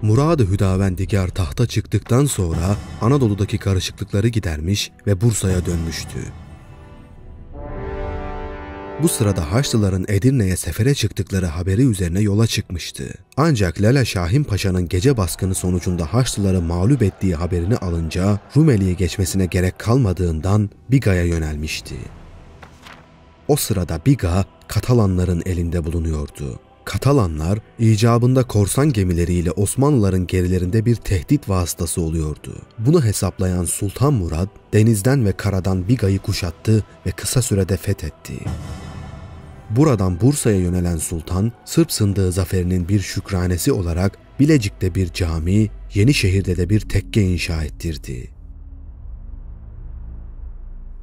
Murad-ı Hüdavendigar tahta çıktıktan sonra Anadolu'daki karışıklıkları gidermiş ve Bursa'ya dönmüştü. Bu sırada Haçlıların Edirne'ye sefere çıktıkları haberi üzerine yola çıkmıştı. Ancak Lale Şahin Paşa'nın gece baskını sonucunda Haçlıları mağlup ettiği haberini alınca Rumeli'ye geçmesine gerek kalmadığından Biga'ya yönelmişti. O sırada Biga, Katalanların elinde bulunuyordu. Katalanlar icabında korsan gemileriyle Osmanlıların gerilerinde bir tehdit vasıtası oluyordu. Bunu hesaplayan Sultan Murad denizden ve karadan Biga'yı kuşattı ve kısa sürede fethetti. Buradan Bursa'ya yönelen Sultan, Sırp Sındığı zaferinin bir şükranesi olarak Bilecik'te bir cami, Yenişehir'de de bir tekke inşa ettirdi.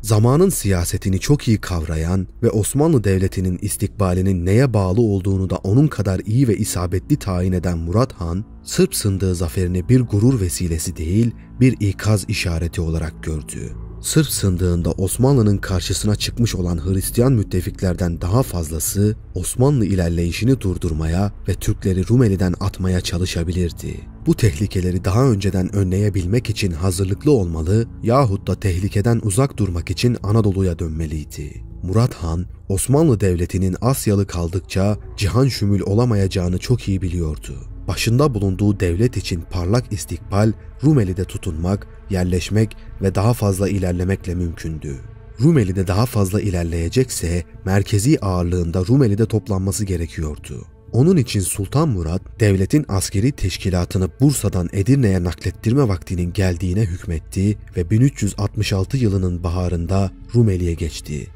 Zamanın siyasetini çok iyi kavrayan ve Osmanlı Devleti'nin istikbalinin neye bağlı olduğunu da onun kadar iyi ve isabetli tayin eden Murat Han, Sırp Sındığı zaferini bir gurur vesilesi değil, bir ikaz işareti olarak gördü. Sırp Sındığı'nda Osmanlı'nın karşısına çıkmış olan Hristiyan müttefiklerden daha fazlası Osmanlı ilerleyişini durdurmaya ve Türkleri Rumeli'den atmaya çalışabilirdi. Bu tehlikeleri daha önceden önleyebilmek için hazırlıklı olmalı yahut da tehlikeden uzak durmak için Anadolu'ya dönmeliydi. Murat Han, Osmanlı Devleti'nin Asyalı kaldıkça cihan şümül olamayacağını çok iyi biliyordu. Başında bulunduğu devlet için parlak istikbal, Rumeli'de tutunmak, yerleşmek ve daha fazla ilerlemekle mümkündü. Rumeli'de daha fazla ilerleyecekse merkezi ağırlığında Rumeli'de toplanması gerekiyordu. Onun için Sultan Murad, devletin askeri teşkilatını Bursa'dan Edirne'ye naklettirme vaktinin geldiğine hükmetti ve 1366 yılının baharında Rumeli'ye geçti.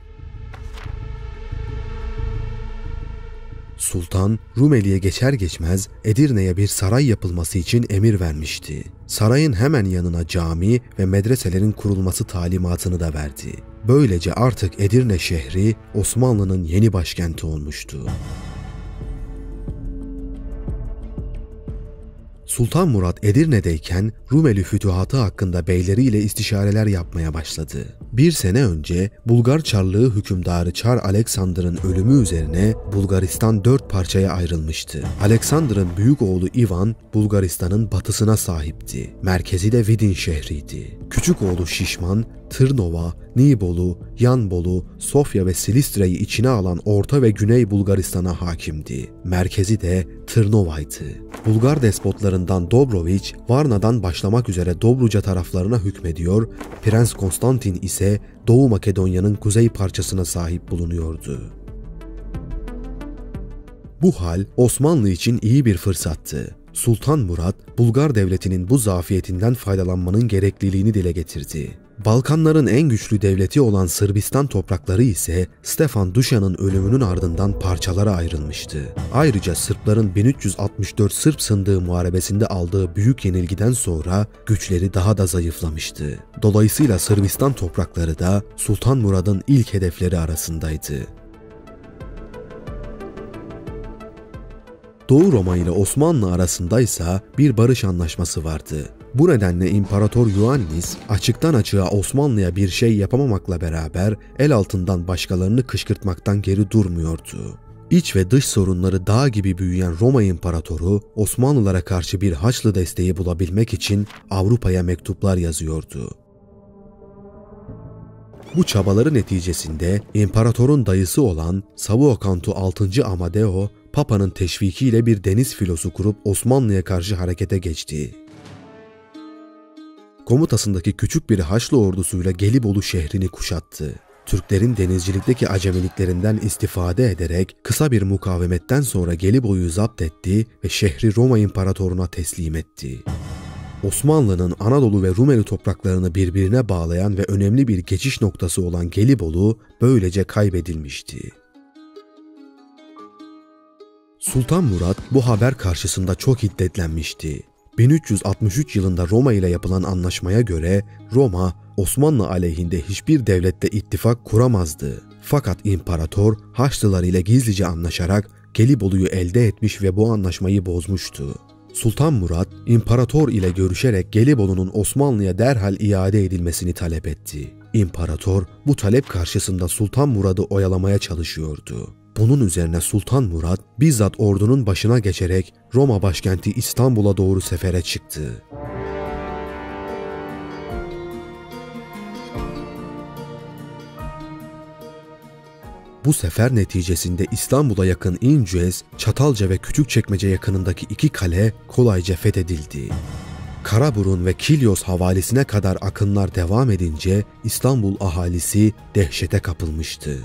Sultan, Rumeli'ye geçer geçmez Edirne'ye bir saray yapılması için emir vermişti. Sarayın hemen yanına cami ve medreselerin kurulması talimatını da verdi. Böylece artık Edirne şehri Osmanlı'nın yeni başkenti olmuştu. Sultan Murad Edirne'deyken Rumeli fütühatı hakkında beyleriyle istişareler yapmaya başladı. Bir sene önce Bulgar Çarlığı hükümdarı Çar Aleksandr'ın ölümü üzerine Bulgaristan 4 parçaya ayrılmıştı. Aleksandr'ın büyük oğlu Ivan Bulgaristan'ın batısına sahipti. Merkezi de Vidin şehriydi. Küçük oğlu Şişman, Tırnova, Nibolu, Yanbolu, Sofya ve Silistre'yi içine alan Orta ve Güney Bulgaristan'a hakimdi. Merkezi de Tırnova'ydı. Bulgar despotlarından Dobroviç, Varna'dan başlamak üzere Dobruca taraflarına hükmediyor, Prens Konstantin ise Doğu Makedonya'nın kuzey parçasına sahip bulunuyordu. Bu hal Osmanlı için iyi bir fırsattı. Sultan Murad, Bulgar devletinin bu zafiyetinden faydalanmanın gerekliliğini dile getirdi. Balkanların en güçlü devleti olan Sırbistan toprakları ise Stefan Duşa'nın ölümünün ardından parçalara ayrılmıştı. Ayrıca Sırpların 1364 Sırp Sındığı Muharebesi'nde aldığı büyük yenilgiden sonra güçleri daha da zayıflamıştı. Dolayısıyla Sırbistan toprakları da Sultan Murad'ın ilk hedefleri arasındaydı. Doğu Roma ile Osmanlı arasındaysa bir barış anlaşması vardı. Bu nedenle İmparator Ioannis açıktan açığa Osmanlı'ya bir şey yapamamakla beraber el altından başkalarını kışkırtmaktan geri durmuyordu. İç ve dış sorunları dağ gibi büyüyen Roma İmparatoru Osmanlılara karşı bir Haçlı desteği bulabilmek için Avrupa'ya mektuplar yazıyordu. Bu çabaları neticesinde imparatorun dayısı olan Savuokantu 6. Amadeo, Papa'nın teşvikiyle bir deniz filosu kurup Osmanlı'ya karşı harekete geçti. Komutasındaki küçük bir Haçlı ordusuyla Gelibolu şehrini kuşattı. Türklerin denizcilikteki acemiliklerinden istifade ederek kısa bir mukavemetten sonra Gelibolu'yu zapt etti ve şehri Roma İmparatoruna teslim etti. Osmanlı'nın Anadolu ve Rumeli topraklarını birbirine bağlayan ve önemli bir geçiş noktası olan Gelibolu böylece kaybedilmişti. Sultan Murad bu haber karşısında çok hiddetlenmişti. 1363 yılında Roma ile yapılan anlaşmaya göre Roma, Osmanlı aleyhinde hiçbir devlette ittifak kuramazdı. Fakat imparator Haçlılar ile gizlice anlaşarak Gelibolu'yu elde etmiş ve bu anlaşmayı bozmuştu. Sultan Murad, imparator ile görüşerek Gelibolu'nun Osmanlı'ya derhal iade edilmesini talep etti. İmparator bu talep karşısında Sultan Murad'ı oyalamaya çalışıyordu. Bunun üzerine Sultan Murat bizzat ordunun başına geçerek Roma başkenti İstanbul'a doğru sefere çıktı. Bu sefer neticesinde İstanbul'a yakın İnceüz, Çatalca ve Küçükçekmece yakınındaki iki kale kolayca fethedildi. Karaburun ve Kilyos havalisine kadar akınlar devam edince İstanbul ahalisi dehşete kapılmıştı.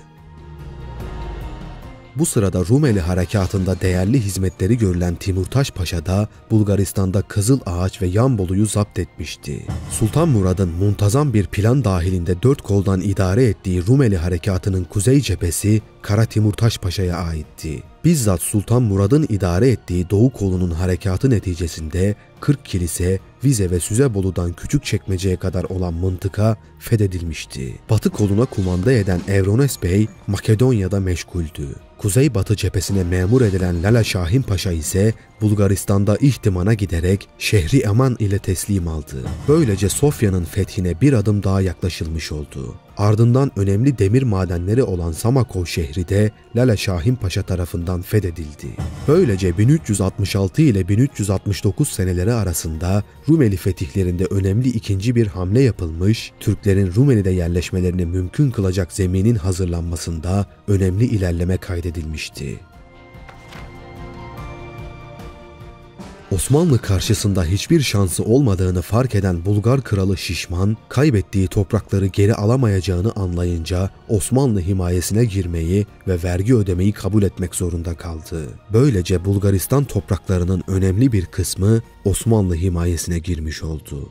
Bu sırada Rumeli harekatında değerli hizmetleri görülen Timurtaş Paşa da Bulgaristan'da Kızılağaç ve Yanbolu'yu zapt etmişti. Sultan Murad'ın muntazam bir plan dahilinde dört koldan idare ettiği Rumeli harekatının kuzey cephesi Kara Timurtaş Paşa'ya aitti. Bizzat Sultan Murad'ın idare ettiği Doğu kolunun harekatı neticesinde 40 kilise, Vize ve Süzebolu'dan Küçükçekmece'ye kadar olan mıntıka fethedilmişti. Batı koluna kumanda eden Evrones Bey Makedonya'da meşguldü. Kuzeybatı cephesine memur edilen Lala Şahin Paşa ise Bulgaristan'da ihtimana giderek şehri Eman ile teslim aldı. Böylece Sofya'nın fethine bir adım daha yaklaşılmış oldu. Ardından önemli demir madenleri olan Samakov şehri de Lala Şahin Paşa tarafından fethedildi. Böylece 1366 ile 1369 seneleri arasında Rumeli fetihlerinde önemli ikinci bir hamle yapılmış, Türklerin Rumeli'de yerleşmelerini mümkün kılacak zeminin hazırlanmasında önemli ilerleme kaydedilmişti. Osmanlı karşısında hiçbir şansı olmadığını fark eden Bulgar kralı Şişman, kaybettiği toprakları geri alamayacağını anlayınca Osmanlı himayesine girmeyi ve vergi ödemeyi kabul etmek zorunda kaldı. Böylece Bulgaristan topraklarının önemli bir kısmı Osmanlı himayesine girmiş oldu.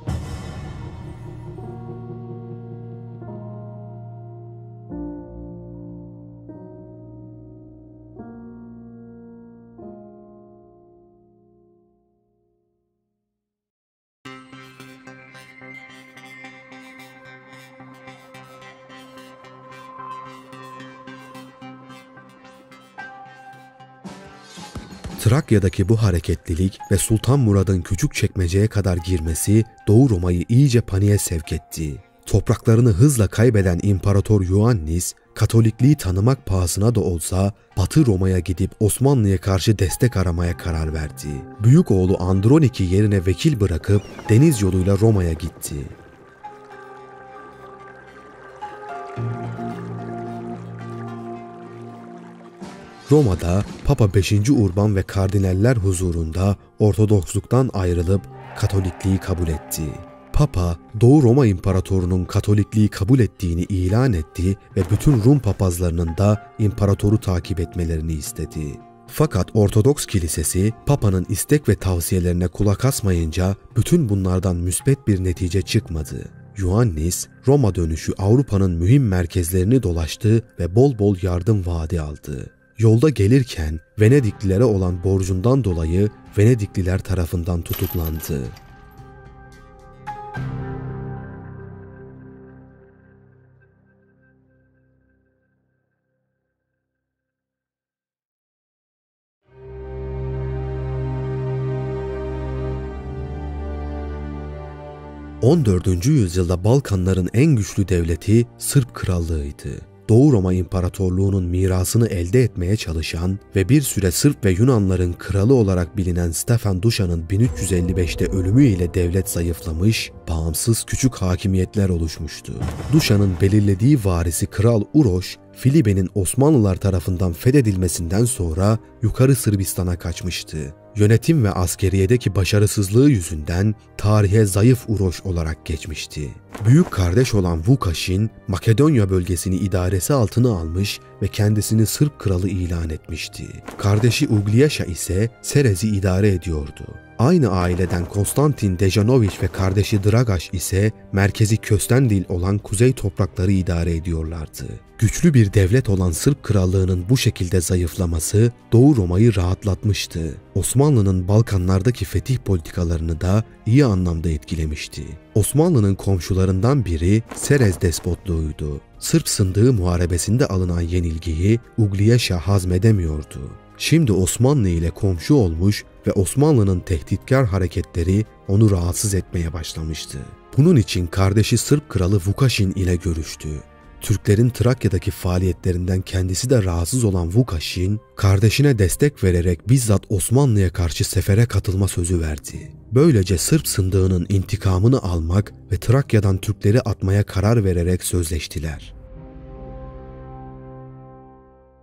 Trakya'daki bu hareketlilik ve Sultan Murad'ın Küçükçekmece'ye kadar girmesi Doğu Roma'yı iyice paniğe sevk etti. Topraklarını hızla kaybeden İmparator Ioannis, Katolikliği tanımak pahasına da olsa Batı Roma'ya gidip Osmanlı'ya karşı destek aramaya karar verdi. Büyük oğlu Andronik'i yerine vekil bırakıp deniz yoluyla Roma'ya gitti. Roma'da Papa 5. Urban ve kardinaller huzurunda Ortodoksluktan ayrılıp Katolikliği kabul etti. Papa, Doğu Roma İmparatoru'nun Katolikliği kabul ettiğini ilan etti ve bütün Rum papazlarının da imparatoru takip etmelerini istedi. Fakat Ortodoks Kilisesi, Papa'nın istek ve tavsiyelerine kulak asmayınca bütün bunlardan müsbet bir netice çıkmadı. Ioannis, Roma dönüşü Avrupa'nın mühim merkezlerini dolaştı ve bol bol yardım vaadi aldı. Yolda gelirken Venediklilere olan borcundan dolayı Venedikliler tarafından tutuklandı. ...14. yüzyılda Balkanların en güçlü devleti Sırp Krallığı'ydı. Doğu Roma İmparatorluğu'nun mirasını elde etmeye çalışan ve bir süre Sırp ve Yunanların kralı olarak bilinen Stefan Duşa'nın 1355'te ölümüyle devlet zayıflamış, bağımsız küçük hakimiyetler oluşmuştu. Duşa'nın belirlediği varisi Kral Uroš, Filibe'nin Osmanlılar tarafından fethedilmesinden sonra Yukarı Sırbistan'a kaçmıştı. Yönetim ve askeriyedeki başarısızlığı yüzünden tarihe zayıf Uroš olarak geçmişti. Büyük kardeş olan Vukašin, Makedonya bölgesini idaresi altına almış ve kendisini Sırp kralı ilan etmişti. Kardeşi Uglješa ise Serez'i idare ediyordu. Aynı aileden Konstantin Dejanović ve kardeşi Dragaš ise merkezi Köstendil olan kuzey toprakları idare ediyorlardı. Güçlü bir devlet olan Sırp krallığının bu şekilde zayıflaması Doğu Roma'yı rahatlatmıştı. Osmanlı'nın Balkanlardaki fetih politikalarını da iyi anlamda etkilemişti. Osmanlı'nın komşularından biri Serez despotluğuydu. Sırp Sındığı Muharebesi'nde alınan yenilgiyi Uglješa hazmedemiyordu. Şimdi Osmanlı ile komşu olmuş ve Osmanlı'nın tehditkar hareketleri onu rahatsız etmeye başlamıştı. Bunun için kardeşi Sırp kralı Vukašin ile görüştü. Türklerin Trakya'daki faaliyetlerinden kendisi de rahatsız olan Vukaşin, kardeşine destek vererek bizzat Osmanlı'ya karşı sefere katılma sözü verdi. Böylece Sırp Sındığı'nın intikamını almak ve Trakya'dan Türkleri atmaya karar vererek sözleştiler.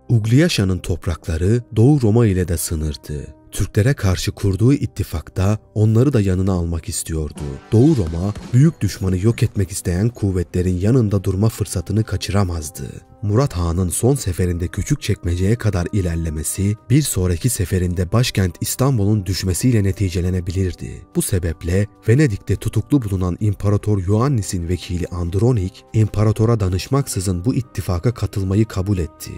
Ugliaşa'nın toprakları Doğu Roma ile de sınırdı. Türklere karşı kurduğu ittifakta onları da yanına almak istiyordu. Doğu Roma, büyük düşmanı yok etmek isteyen kuvvetlerin yanında durma fırsatını kaçıramazdı. Murat Han'ın son seferinde Küçükçekmece'ye kadar ilerlemesi, bir sonraki seferinde başkent İstanbul'un düşmesiyle neticelenebilirdi. Bu sebeple Venedik'te tutuklu bulunan İmparator Ioannis'in vekili Andronik, imparatora danışmaksızın bu ittifaka katılmayı kabul etti.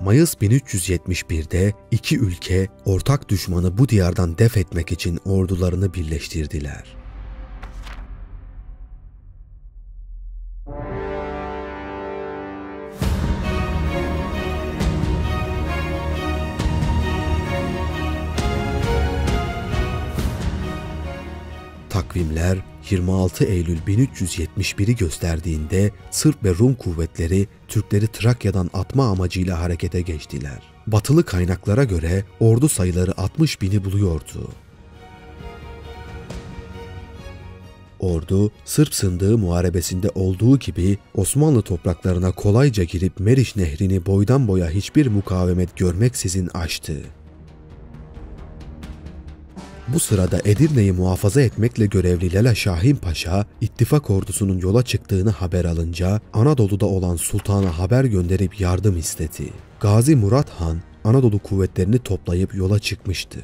Mayıs 1371'de iki ülke ortak düşmanı bu diyardan def etmek için ordularını birleştirdiler. Takvimler 26 Eylül 1371'i gösterdiğinde Sırp ve Rum kuvvetleri Türkleri Trakya'dan atma amacıyla harekete geçtiler. Batılı kaynaklara göre ordu sayıları 60.000'i buluyordu. Ordu, Sırp Sındığı muharebesinde olduğu gibi Osmanlı topraklarına kolayca girip Meriç Nehri'ni boydan boya hiçbir mukavemet görmeksizin aştı. Bu sırada Edirne'yi muhafaza etmekle görevli Lala Şahin Paşa, ittifak ordusunun yola çıktığını haber alınca Anadolu'da olan sultana haber gönderip yardım istedi. Gazi Murat Han, Anadolu kuvvetlerini toplayıp yola çıkmıştı.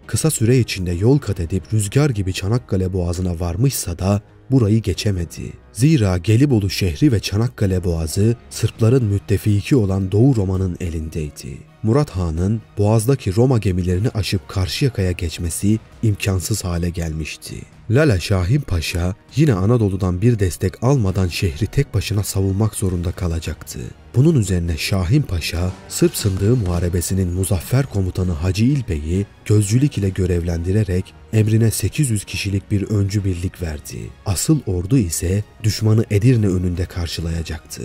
Kısa süre içinde yol kat edip rüzgar gibi Çanakkale Boğazı'na varmışsa da burayı geçemedi. Zira Gelibolu şehri ve Çanakkale Boğazı Sırpların müttefiki olan Doğu Roma'nın elindeydi. Murat Han'ın Boğaz'daki Roma gemilerini aşıp Karşıyaka'ya geçmesi imkansız hale gelmişti. Lala Şahin Paşa yine Anadolu'dan bir destek almadan şehri tek başına savunmak zorunda kalacaktı. Bunun üzerine Şahin Paşa, Sırp Sındığı Muharebesi'nin muzaffer komutanı Hacı İlbey'i gözcülük ile görevlendirerek emrine 800 kişilik bir öncü birlik verdi. Asıl ordu ise düşmanı Edirne önünde karşılayacaktı.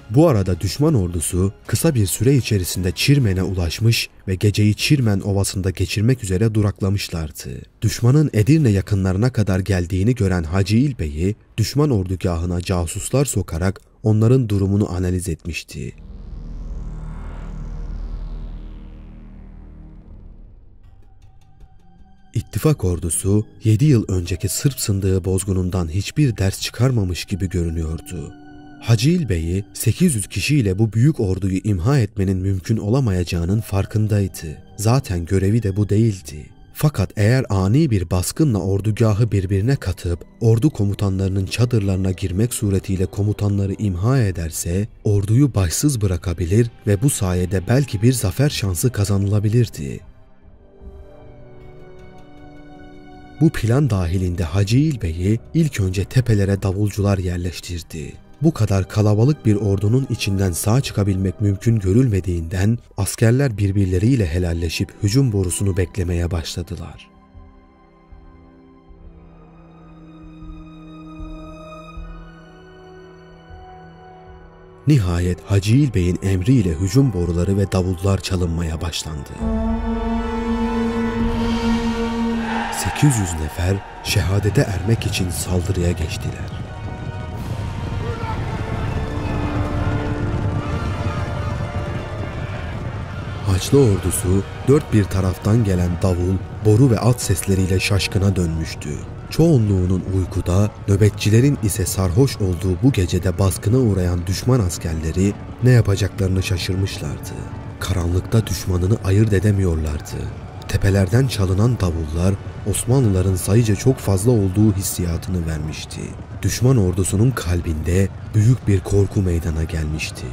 Bu arada düşman ordusu kısa bir süre içerisinde Çirmen'e ulaşmış ve geceyi Çirmen Ovası'nda geçirmek üzere duraklamışlardı. Düşmanın Edirne yakınlarına kadar geldiğini gören Hacı İlbey'i düşman ordugahına casuslar sokarak onların durumunu analiz etmişti. İttifak ordusu 7 yıl önceki Sırp Sındığı bozgunundan hiçbir ders çıkarmamış gibi görünüyordu. Hacı İlbey'i 800 kişiyle bu büyük orduyu imha etmenin mümkün olamayacağının farkındaydı. Zaten görevi de bu değildi. Fakat eğer ani bir baskınla ordugahı birbirine katıp ordu komutanlarının çadırlarına girmek suretiyle komutanları imha ederse orduyu başsız bırakabilir ve bu sayede belki bir zafer şansı kazanılabilirdi. Bu plan dahilinde Hacı İlbey'i ilk önce tepelere davulcular yerleştirdi. Bu kadar kalabalık bir ordunun içinden sağ çıkabilmek mümkün görülmediğinden askerler birbirleriyle helalleşip hücum borusunu beklemeye başladılar. Nihayet Hacı İlbey'in emriyle hücum boruları ve davullar çalınmaya başlandı. 800 nefer şehadete ermek için saldırıya geçtiler. Haçlı ordusu dört bir taraftan gelen davul, boru ve at sesleriyle şaşkına dönmüştü. Çoğunluğunun uykuda, nöbetçilerin ise sarhoş olduğu bu gecede baskına uğrayan düşman askerleri ne yapacaklarını şaşırmışlardı. Karanlıkta düşmanını ayırt edemiyorlardı. Tepelerden çalınan davullar Osmanlıların sayıca çok fazla olduğu hissiyatını vermişti. Düşman ordusunun kalbinde büyük bir korku meydana gelmişti.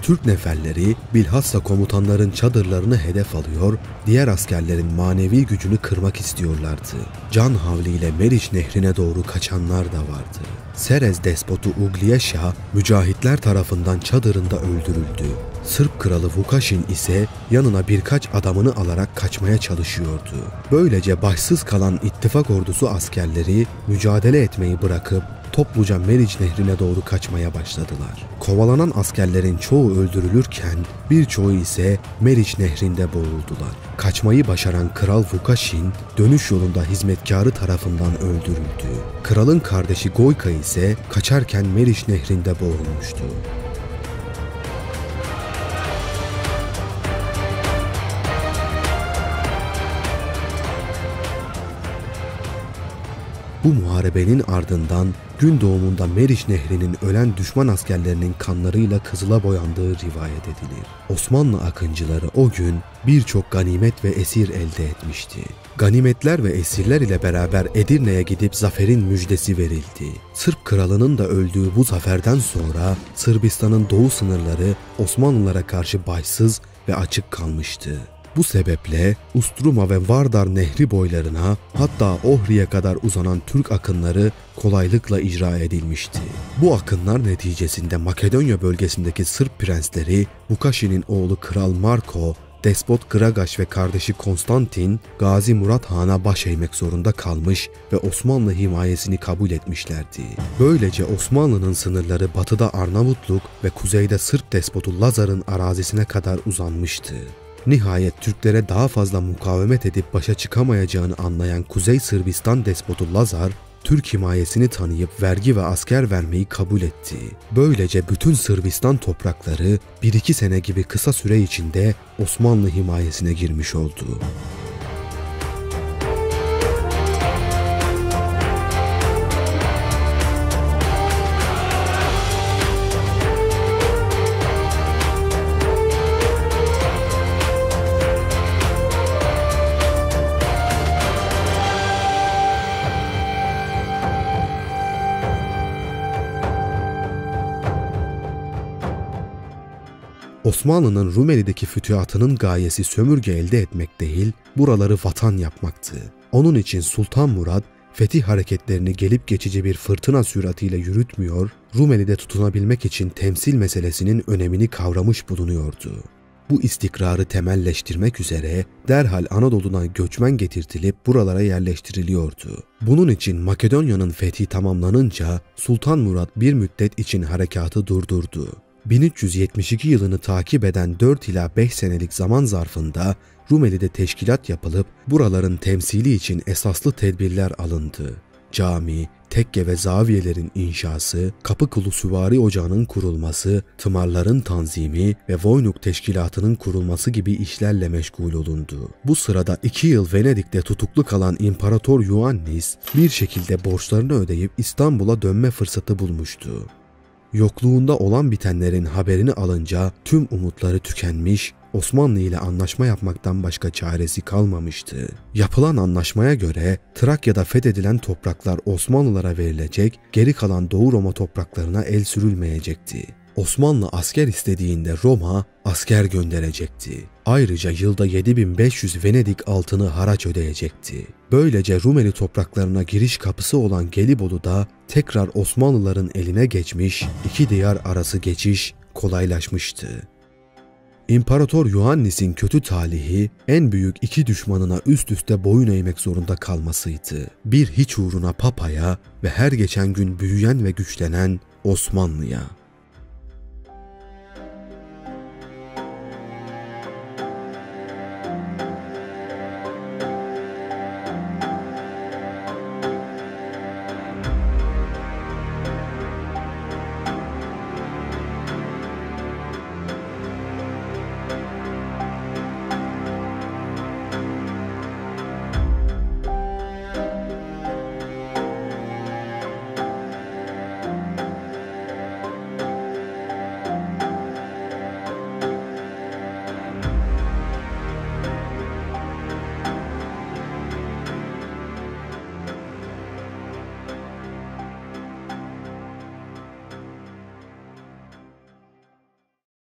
Türk neferleri bilhassa komutanların çadırlarını hedef alıyor, diğer askerlerin manevi gücünü kırmak istiyorlardı. Can havliyle Meriç Nehri'ne doğru kaçanlar da vardı. Serez despotu Ugliaša mücahitler tarafından çadırında öldürüldü. Sırp kralı Vukaşin ise yanına birkaç adamını alarak kaçmaya çalışıyordu. Böylece başsız kalan ittifak ordusu askerleri mücadele etmeyi bırakıp topluca Meriç Nehri'ne doğru kaçmaya başladılar. Kovalanan askerlerin çoğu öldürülürken birçoğu ise Meriç Nehri'nde boğuldular. Kaçmayı başaran Kral Vukaşin dönüş yolunda hizmetkarı tarafından öldürüldü. Kralın kardeşi Goyka ise kaçarken Meriç Nehri'nde boğulmuştu. Bu muharebenin ardından gün doğumunda Meriç Nehri'nin ölen düşman askerlerinin kanlarıyla kızıla boyandığı rivayet edilir. Osmanlı akıncıları o gün birçok ganimet ve esir elde etmişti. Ganimetler ve esirler ile beraber Edirne'ye gidip zaferin müjdesi verildi. Sırp kralının da öldüğü bu zaferden sonra Sırbistan'ın doğu sınırları Osmanlılara karşı başsız ve açık kalmıştı. Bu sebeple Ustruma ve Vardar Nehri boylarına hatta Ohri'ye kadar uzanan Türk akınları kolaylıkla icra edilmişti. Bu akınlar neticesinde Makedonya bölgesindeki Sırp prensleri Vukaşin'in oğlu Kral Marko, Despot Gragaş ve kardeşi Konstantin, Gazi Murat Han'a baş eğmek zorunda kalmış ve Osmanlı himayesini kabul etmişlerdi. Böylece Osmanlı'nın sınırları batıda Arnavutluk ve kuzeyde Sırp despotu Lazar'ın arazisine kadar uzanmıştı. Nihayet Türklere daha fazla mukavemet edip başa çıkamayacağını anlayan Kuzey Sırbistan despotu Lazar, Türk himayesini tanıyıp vergi ve asker vermeyi kabul etti. Böylece bütün Sırbistan toprakları 1-2 sene gibi kısa süre içinde Osmanlı himayesine girmiş oldu. Osmanlı'nın Rumeli'deki fütühatının gayesi sömürge elde etmek değil, buraları vatan yapmaktı. Onun için Sultan Murad, fetih hareketlerini gelip geçici bir fırtına süratiyle yürütmüyor, Rumeli'de tutunabilmek için temsil meselesinin önemini kavramış bulunuyordu. Bu istikrarı temelleştirmek üzere derhal Anadolu'dan göçmen getirtilip buralara yerleştiriliyordu. Bunun için Makedonya'nın fethi tamamlanınca Sultan Murad bir müddet için harekatı durdurdu. 1372 yılını takip eden 4 ila 5 senelik zaman zarfında Rumeli'de teşkilat yapılıp buraların temsili için esaslı tedbirler alındı. Cami, tekke ve zaviyelerin inşası, Kapıkulu Süvari Ocağı'nın kurulması, tımarların tanzimi ve Voynuk Teşkilatı'nın kurulması gibi işlerle meşgul olundu. Bu sırada 2 yıl Venedik'te tutuklu kalan İmparator Ioannis bir şekilde borçlarını ödeyip İstanbul'a dönme fırsatı bulmuştu. Yokluğunda olan bitenlerin haberini alınca tüm umutları tükenmiş, Osmanlı ile anlaşma yapmaktan başka çaresi kalmamıştı. Yapılan anlaşmaya göre Trakya'da fethedilen topraklar Osmanlılara verilecek, geri kalan Doğu Roma topraklarına el sürülmeyecekti. Osmanlı asker istediğinde Roma asker gönderecekti. Ayrıca yılda 7500 Venedik altını haraç ödeyecekti. Böylece Rumeli topraklarına giriş kapısı olan Gelibolu'da tekrar Osmanlıların eline geçmiş, iki diyar arası geçiş kolaylaşmıştı. İmparator Ioannis'in kötü talihi en büyük iki düşmanına üst üste boyun eğmek zorunda kalmasıydı. Bir hiç uğruna Papa'ya ve her geçen gün büyüyen ve güçlenen Osmanlı'ya.